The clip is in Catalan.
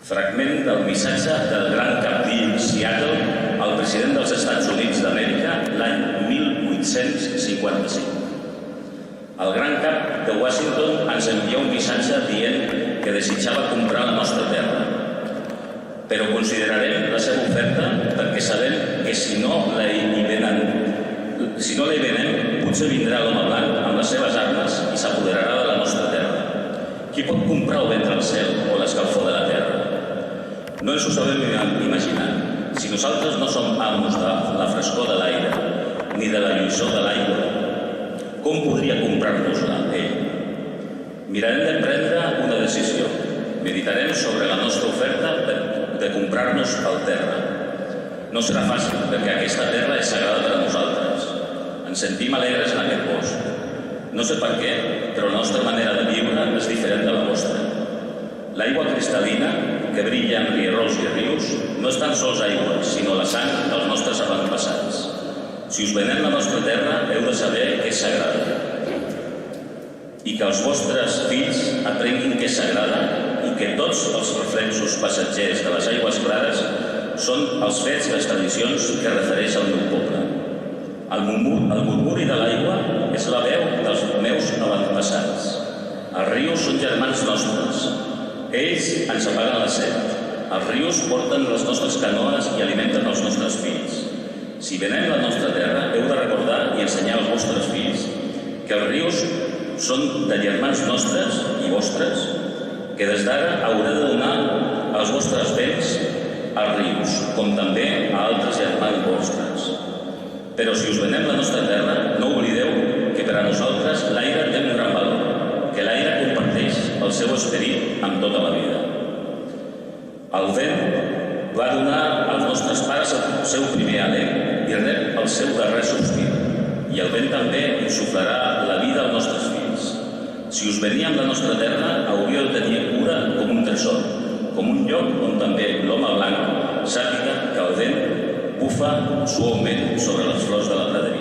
Fragment del missatge del gran cabdill Seattle al president dels Estats Units d'Amèrica l'any 1855. El gran cap de Washington ens envia un missatge dient que desitjava comprar la nostra terra, però considerarem la seva oferta perquè sabem que si no la hi venem, potser vindrà l'home blanc amb les seves armes i s'apoderarà de la nostra terra. Qui pot comprar o vendre el cel o l'escalfor de la terra? No ens ho sabem imaginar. Si nosaltres no som amos de la frescor de l'aire ni de la lluïssor de l'aigua, com podria comprar-nos-la ell? Mirarem de prendre una decisió. Meditarem sobre la nostra oferta de comprar-nos el terra. No serà fàcil, perquè aquesta terra és sagrada per a nosaltres. Ens sentim alegres en aquest bosc. No sé per què, però la nostra manera de viure és diferent de la vostra. L'aigua cristal·lina, que brilla en rierols i rius, no és tan sols aigua, sinó la sang dels nostres avantpassats. Si us venem la nostra terra, heu de saber que és sagrada i que els vostres fills aprenguin que és sagrada i que tots els reflexos passatgers de les aigües clares són els fets i les tradicions que refereix al meu poble. El murmuri de l'aigua és la veu dels meus avantpassats. Els rius són germans nostres. Ells ens apaguen la set. Els rius porten les nostres canoes i alimenten els nostres fills. Si venem la nostra terra, heu de recordar i ensenyar als vostres fills que els rius són de germans nostres i vostres, que des d'ara haureu de donar els vostres béns als rius, com també a altres germans vostres. Però si us venem la nostra terra, no oblideu que per a nosaltres l'aire té un gran valor, que l'aire comparteix el seu esperit amb tota la vida. El vent va donar als nostres pares el seu primer alè i rep el seu darrer sospir, i el vent també insuflarà la vida als nostres fills. Si us venia amb la nostra terra, hauríeu de tenir cura com un tresor, com un lloc on també l'home blanc sàpiga que el vent bufa suaument sobre les flors de la praderia.